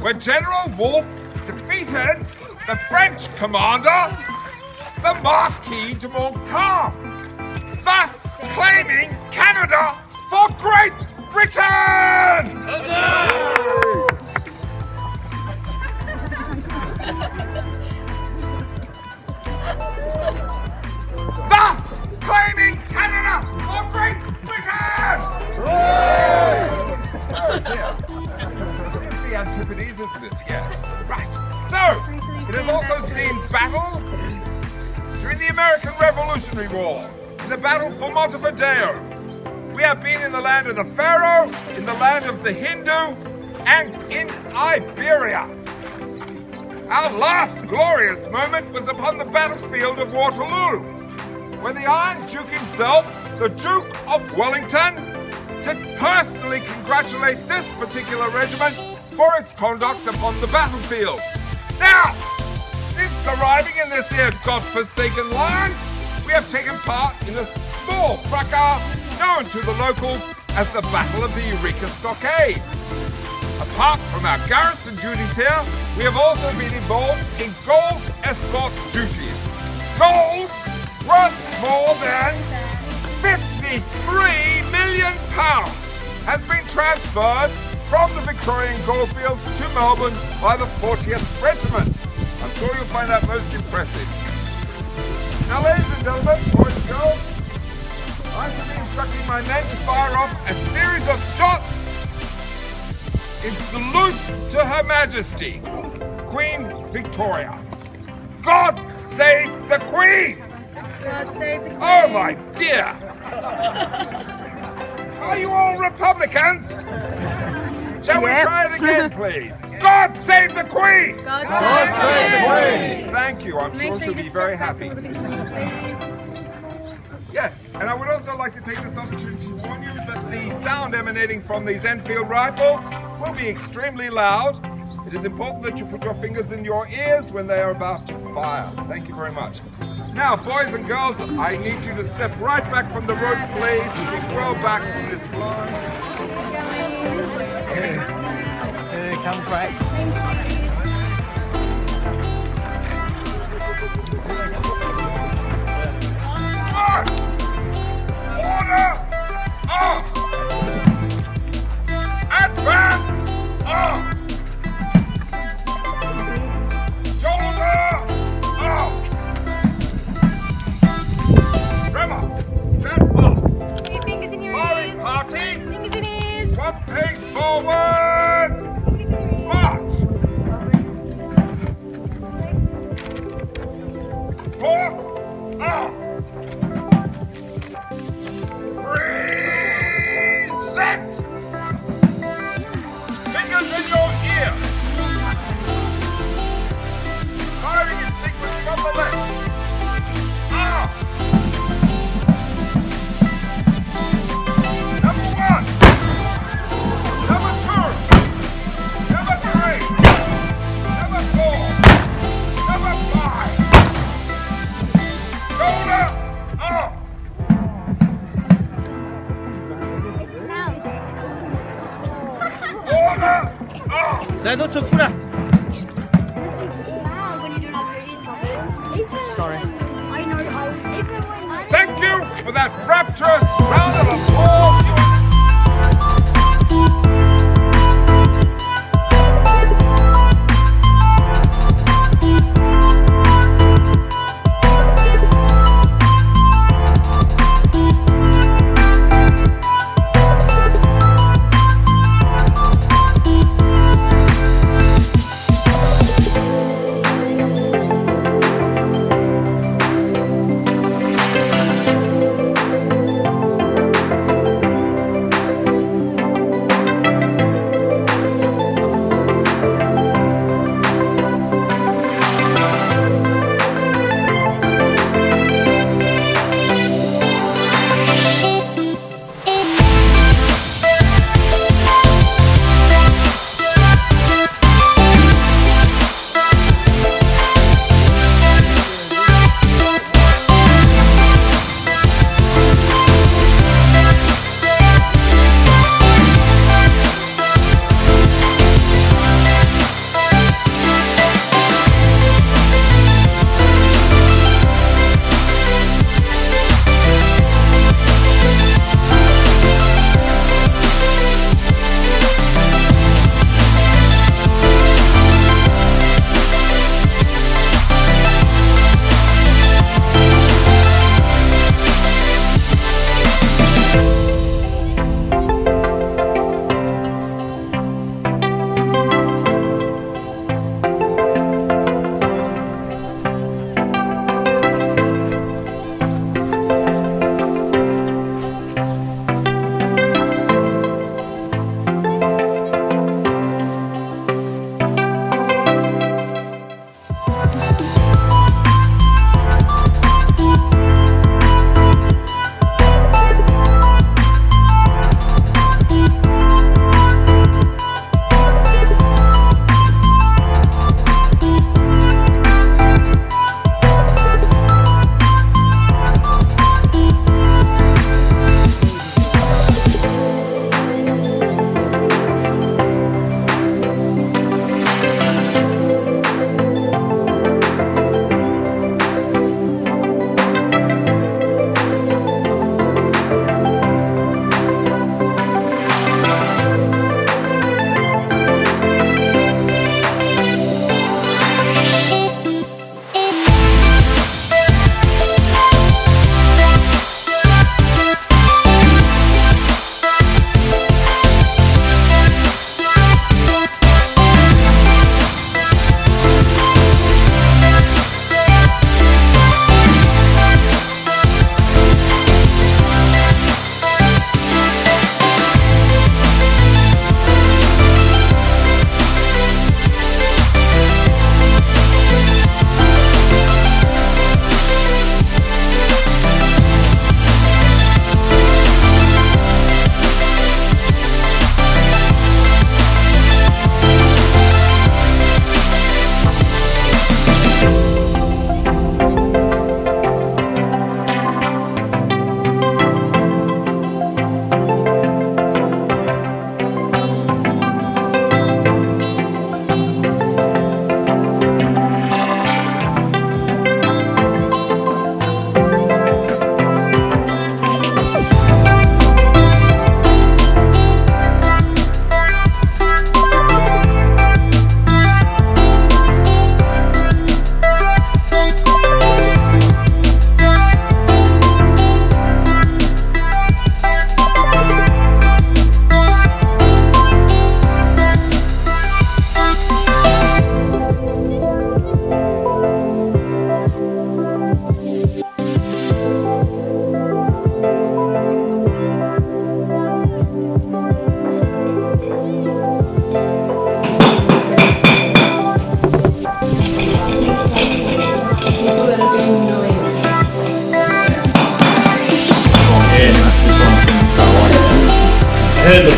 where General Wolfe defeated the French commander, the Marquis de Montcalm, thus claiming Canada for Great Britain! Thus claiming Canada for Great Britain! Oh dear. It's the Antipodes, isn't it? Yes. Right. So, it has also seen battle during the American Revolutionary War, in the battle for Montevideo. We have been in the land of the Pharaoh, in the land of the Hindu, and in Iberia. Our last glorious moment was upon the battlefield of Waterloo, where the Iron Duke himself, the Duke of Wellington, did personally congratulate this particular regiment for its conduct upon the battlefield. Now, since arriving in this here godforsaken land, we have taken part in a small fracas known to the locals as the Battle of the Eureka Stockade. Apart from our garrison duties here, we have also been involved in gold escort duties. Gold worth more than £53 million has been transferred from the Victorian goldfields to Melbourne by the 40th Regiment. I'm sure you'll find that most impressive. Now, ladies and gentlemen, boys and girls, I shall be instructing my men to fire off a series of shots in salute to Her Majesty, Queen Victoria. God save the Queen! God save the Queen! Oh my dear! Are you all Republicans? Shall we try it again, please? God save the Queen! God save the Queen! Thank you, I'm sure she'll be very happy. Yes, and I would also like to take this opportunity to warn you that the sound emanating from these Enfield rifles will be extremely loud. It is important that you put your fingers in your ears when they are about to fire. Thank you very much. Now, boys and girls, I need you to step right back from the road, please. Well back from this line. Here comes Rex. Order! Off! Advance! Off! Shoulder! Off! Trevor, stand fast! Keep fingers in your Firing ears. party! Fingers in ears. One pace forward! Fingers in ears. March! Port! Off! Reset! Fingers in your ear. Firing in sequence from the left. Out. Number 1. Number 2. Number 3. Number 4. Number 5. Shoulder out. Order out. 네, 너 좋구나. Sorry. Thank you for that rapturous round of applause.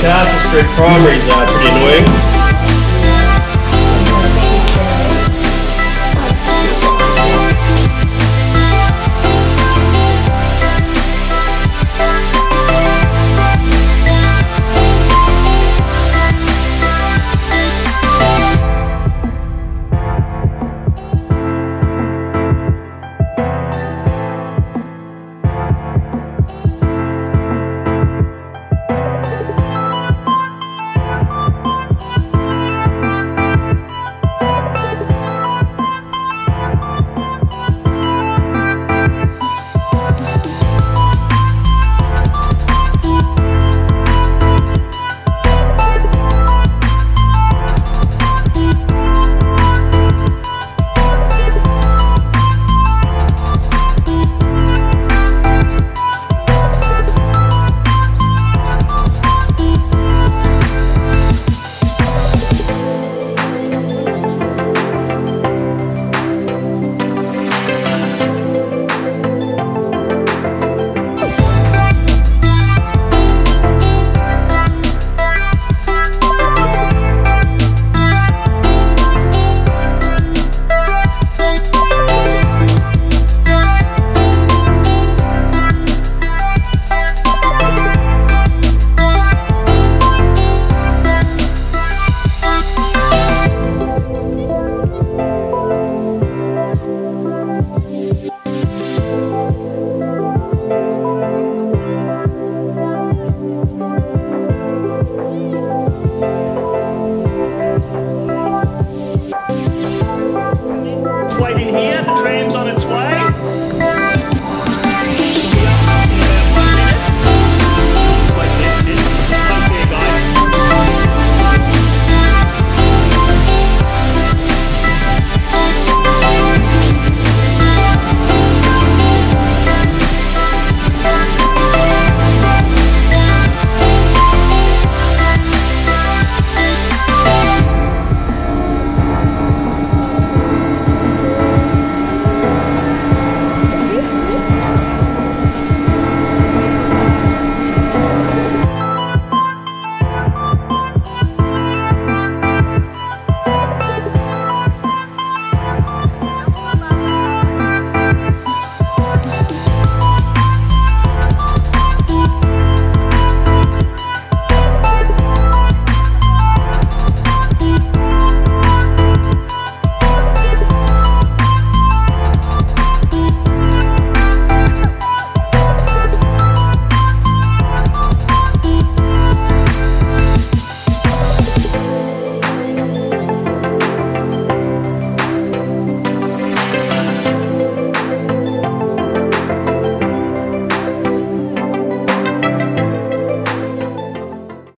Arthur Street Primary's pretty annoying.